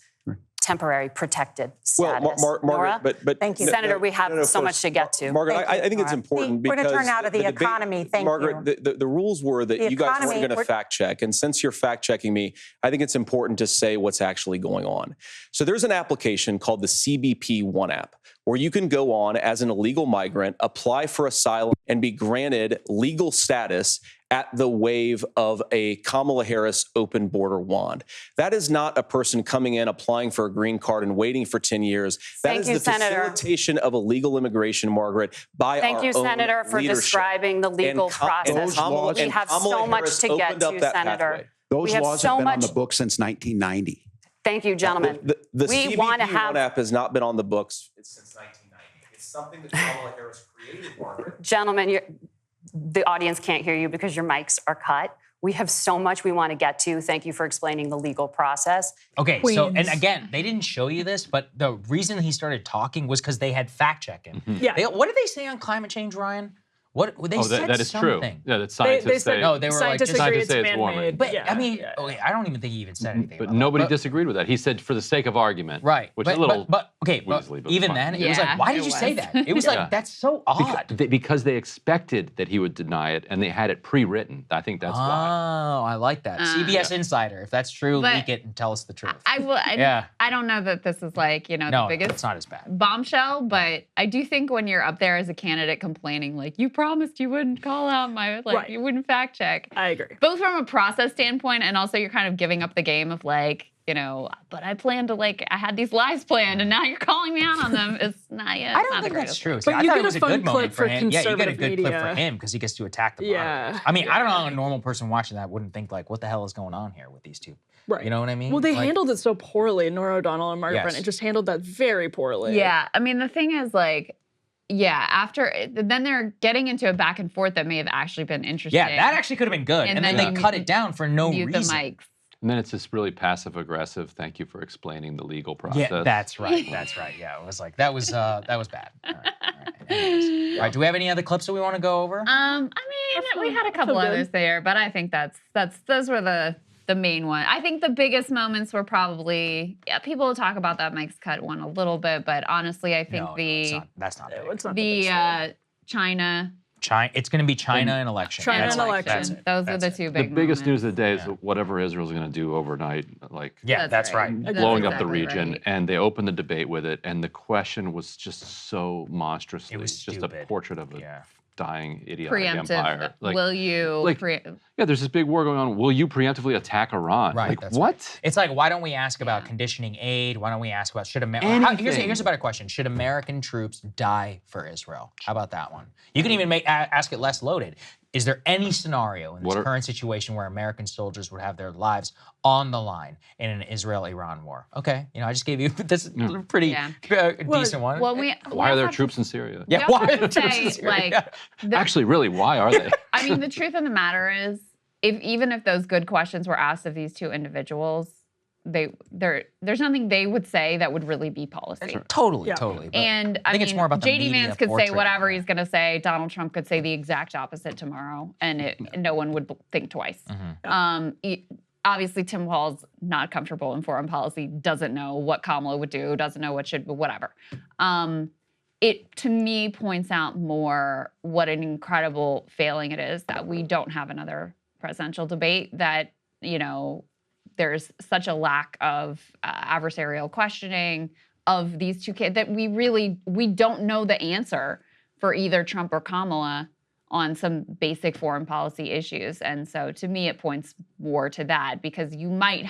temporary protected Well, status. Margaret, Nora? but Thank you. Senator, we have so much first, to get to. Margaret, Thank you, I think it's Nora. important We're because gonna turn out of the debate- economy. Thank Margaret, you. the rules were that The you guys economy, weren't going to we're- fact check, and since you're fact checking me, I think it's important to say what's actually going on. So there's an application called the CBP One app, where you can go on as an illegal migrant, apply for asylum, and be granted legal status at the wave of a Kamala Harris open border wand. That is not a person coming in, applying for a green card and waiting for 10 years. That is the facilitation of illegal immigration, Margaret, by our own leadership. Thank you, Senator, for describing the legal process. We have so much to get to, Senator. Those laws have been on the books since 1990. Thank you, gentlemen. The CBP app has not been on the books since 1990. It's something that Kamala Harris created, Margaret. Gentlemen, the audience can't hear you because your mics are cut. We have so much we want to get to. Thank you for explaining the legal process. Okay, so, and again, they didn't show you this, but the reason he started talking was because they had fact-checking. Yeah. What did they say on climate change, Ryan? What they said that is something. true. Yeah, that scientists say. No, they were like, scientists agree it's say it's warming. man-made. But Yeah, I mean, okay, I don't even think he even said anything. But about nobody that. disagreed with that. He said, for the sake of argument. Right. Which is a little. But weaselly, but even fine. then, it was like, why did you say that? It was like, that's so odd. Because they expected that he would deny it, and they had it pre-written. I think that's why. Oh, I like that. CBS Insider. If that's true, leak it and tell us the truth. I don't know that this is like, the biggest it's not as bad. bombshell, but I do think when you're up there as a candidate complaining, like, you promised you wouldn't call out my, like, you wouldn't fact check. I agree. Both from a process standpoint, and also you're kind of giving up the game of like, but I planned to, like, I had these lives planned, and now you're calling me out on them. It's not, I don't think that's true. But I you thought get it was a a fun good clip moment for for him. Yeah, you get a conservative good clip for media. him because he gets to attack the moderators. I mean, I don't know how a normal person watching that wouldn't think, like, what the hell is going on here with these two? Right. You know what I mean? Well, they Like, handled it so poorly. Norah O'Donnell and Margaret Yes. Brennan just handled that very poorly. Yeah, I mean, the thing is, like, then they're getting into a back and forth that may have actually been interesting. Yeah, that actually could have been good. And then they cut it down for no mute reason. the mics. And then it's this really passive aggressive. Thank you for explaining the legal process. Yeah, that's right. That's right. Yeah, it was like that was bad. All right. Anyways. All right. Do we have any other clips that we want to go over? I mean, we had a couple others there, but I think those were the main one. I think the biggest moments were probably people talk about that Mike's cut one a little bit, but honestly, I think that's not big. It's not the China. It's going to be China and election. China and election. That's it. Those are the two big The biggest news moments. of the day is whatever Israel's going to do overnight, like That's right. blowing up the exactly region. right. And they opened the debate with it, and the question was just so monstrously. It was just stupid. a portrait of a dying idiotic Preemptive. empire. Will you? Yeah, there's this big war going on. Will you preemptively attack Iran? Right. Like, that's what? Right. It's like, why don't we ask about conditioning aid? Why don't we ask about here's a better question. Should American troops die for Israel? How about that one? You can even ask it less loaded. Is there any scenario in this current situation where American soldiers would have their lives on the line in an Israel-Iran war? Okay, I just gave you this pretty decent one. Well, why are there troops in Syria? Yeah, why are there troops in Syria? Like, Actually, really, why are they? I mean, the truth of the matter is, even if those good questions were asked of these two individuals, there's nothing they would say that would really be policy. Totally. And I think it's more about the JD media Vance could say portrait. whatever he's going to say. Donald Trump could say the exact opposite tomorrow, and no one would think twice. Obviously, Tim Walz, not comfortable in foreign policy, doesn't know what Kamala would do, doesn't know what should, whatever. It, to me, points out more what an incredible failing it is that we don't have another presidential debate, that, there's such a lack of adversarial questioning of these two kids that we don't know the answer for either Trump or Kamala on some basic foreign policy issues. And so to me, it points more to that, because you might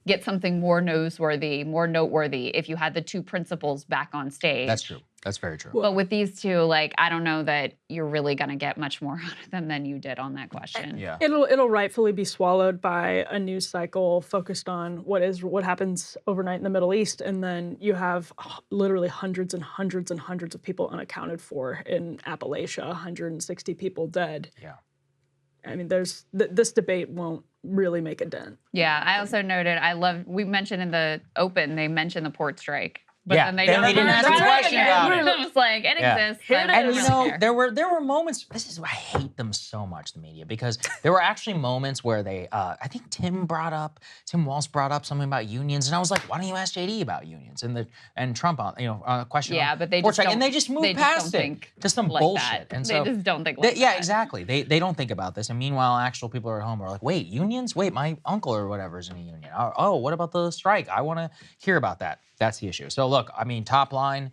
get something more noteworthy if you had the two principals back on stage. That's true. That's very true. But with these two, I don't know that you're really going to get much more out of them than you did on that question. Yeah. It'll rightfully be swallowed by a news cycle focused on what happens overnight in the Middle East, and then you have literally hundreds and hundreds and hundreds of people unaccounted for in Appalachia, 160 people dead. Yeah. I mean, this debate won't really make a dent. Yeah, I also noted, we mentioned in the open, they mentioned the port strike. But then they didn't ask a question about it. It's like, it exists. And there were moments, this is why I hate them so much, the media, because there were actually moments where they, I think Tim Walz brought up something about unions, and I was like, why don't you ask JD about unions and Trump on a question? Yeah, but they just don't, and they just moved past it to some bullshit. That. And they so just don't think like that. Yeah, exactly. They don't think about this, and meanwhile, actual people are at home are like, wait, unions? Wait, my uncle or whatever is in a union. Oh, what about the strike? I want to hear about that. That's the issue. So look, I mean, Topline,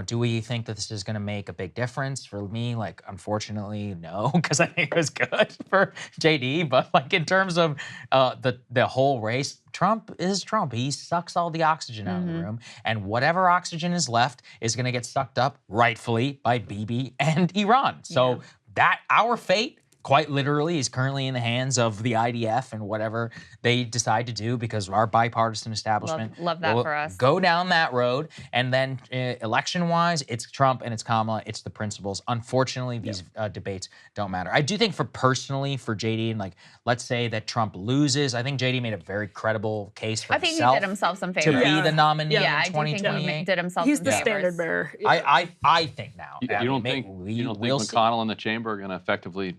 do we think that this is going to make a big difference? For me, like, unfortunately, no, because I think it was good for JD. But like in terms of the whole race, Trump is Trump. He sucks all the oxygen out of the room, and whatever oxygen is left is going to get sucked up rightfully by Bibi and Iran. So that our fate, quite literally, is currently in the hands of the IDF and whatever they decide to do, because our bipartisan establishment Love that will for us. go down that road. And then election-wise, it's Trump and it's Kamala. It's the principles. Unfortunately, these debates don't matter. I do think personally for JD, and like, let's say that Trump loses, I think JD made a very credible case for I think himself he did himself some to favors. be the nominee Yeah, I in do think 2028. he did himself He's some the favors. standard bearer. I think now. You don't think we'll see. McConnell and the chamber are going to effectively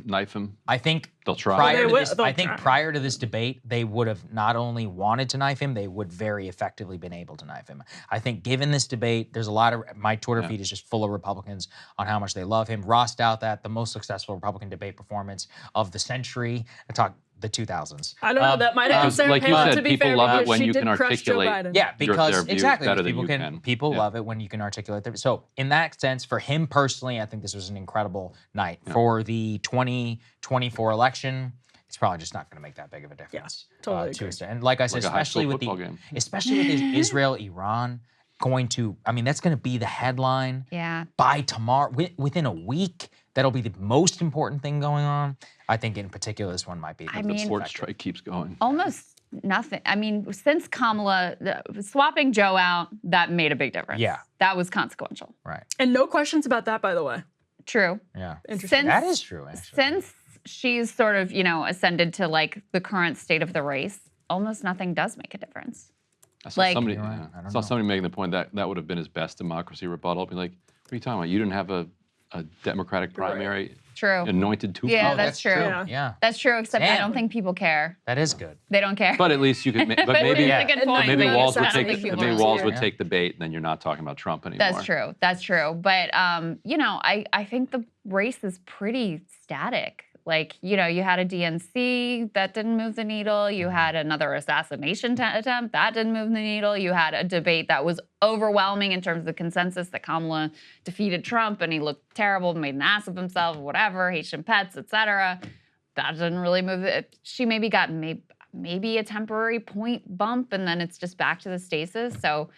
knife him? I think They'll try. Prior Well, to they'll this, try. prior to this debate, they would have not only wanted to knife him, they would very effectively been able to knife him. I think given this debate, there's a lot of, my Twitter feed is just full of Republicans on how much they love him. Ross Doubt that the most successful Republican debate performance of the century. I talk the 2000s. I don't know. That might have been Sarah like you Palin, said, to be people fair, love it because when she you did can crush Joe articulate. Biden. Yeah, because their views exactly, better than people you can. can. People Yeah. love it when you can articulate their. So in that sense, for him personally, I think this was an incredible night. For the 2024 election, it's probably just not going to make that big of a difference. totally to agree. us. And like I said, Like a high especially school with football game. especially with the Israel-Iran going to. I mean, that's going to be the headline Yeah. by tomorrow. Within a week, that'll be the most important thing going on. I think in particular, this one might be. I The mean, port strike keeps going. almost nothing. I mean, since Kamala, swapping Joe out, that made a big difference. Yeah. That was consequential. Right. And no questions about that, by the way. True. Yeah. Interesting. That is true. Actually. Since she's sort of, ascended to like the current state of the race, almost nothing does make a difference. I saw like- somebody, You're right. yeah. I don't saw know. somebody making the point that that would have been his best democracy rebuttal. Be like, what are you talking about? You didn't have a Democratic primary True. anointed two. Yeah, Oh, that's true. Yeah. Yeah. That's true, except I Damn. don't think people care. That is good. They don't care. But at least you could. But But maybe. it's a good point. Maybe Maybe Walz would it's not take. something people Maybe want to Walz hear. would take the bait, and then you're not talking about Trump anymore. That's true. That's true. But I think the race is pretty static. Like, you had a DNC that didn't move the needle. You had another assassination attempt that didn't move the needle. You had a debate that was overwhelming in terms of the consensus that Kamala defeated Trump and he looked terrible, made an ass of himself, whatever, Haitian pets, etc. That didn't really move it. She maybe got maybe a temporary point bump, and then it's just back to the stasis. So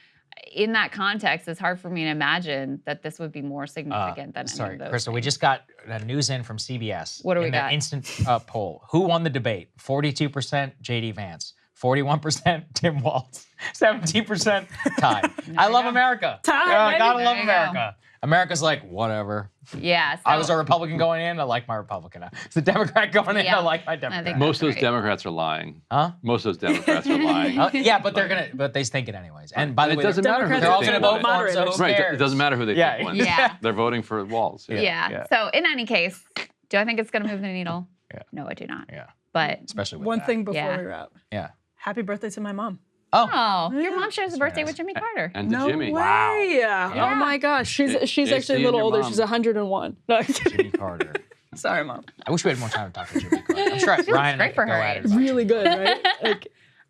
in that context, it's hard for me to imagine that this would be more significant than Sorry, any of those Krystal, we things. just got news in from CBS. What do we in got? An instant poll. Who won the debate? 42% JD Vance, 41% Tim Walz, 17% Ty. I love America. Ty, baby. Gotta love There you go. America. America's like, whatever. Yeah. I was so- a Republican going in, I like my Republican. It's a Democrat going in, Yeah. I like my I Democrat. think Most of That's those right. Democrats are lying. Huh? Most of those Democrats are lying. Yeah, but but they think it anyways. And by the It way, doesn't matter who Democrats they're all they going think to vote won it. for him, so who Right. cares? It doesn't matter who they Yeah. think won. Yeah. They're voting for Walz. Yeah. Yeah. So in any case, do I think it's going to move the needle? Yeah. No, I do not. Yeah, But especially with One that. thing before Yeah. we wrap. Yeah. Happy birthday to my mom. Oh, your mom shares a birthday nice. with Jimmy Carter. And to No Jimmy. way. Yeah. Oh my gosh. She's JC actually a and little your older. mom. She's 101. No, I'm kidding. Jimmy Carter. Sorry, Mom. I wish we had more time to talk to Jimmy Carter. I'm sure Ryan and I great for could go her at it. age. about Really Jimmy. good, right?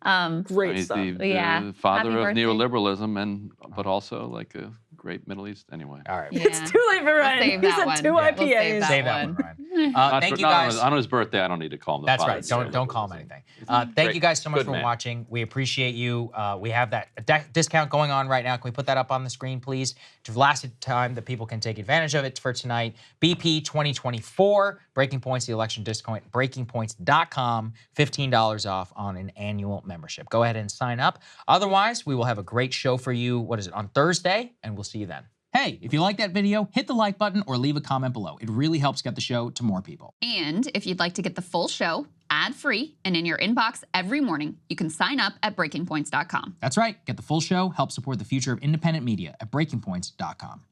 Like, great He's stuff. the Yeah. father Happy of birthday. neoliberalism, but also like a great Middle East. Anyway. All right. Yeah. It's too late for Ryan. save He's that had one. 2 Yeah. We'll IPAs. save that Save that one. one, Ryan. Not Thank for- you not guys. on his birthday. I don't need to call him the That's father right. of Don't call him neoliberalism. anything. Thank you guys so much Good for man. watching. We appreciate you. We have that discount going on right now. Can we put that up on the screen, please? To the last time that people can take advantage of it for tonight. BP 2024, Breaking Points, the election discount, breakingpoints.com, $15 off on an annual membership. Go ahead and sign up. Otherwise, we will have a great show for you, on Thursday, and we'll see you then. Hey, if you like that video, hit the like button or leave a comment below. It really helps get the show to more people. And if you'd like to get the full show ad-free and in your inbox every morning, you can sign up at breakingpoints.com. That's right. Get the full show, help support the future of independent media at breakingpoints.com.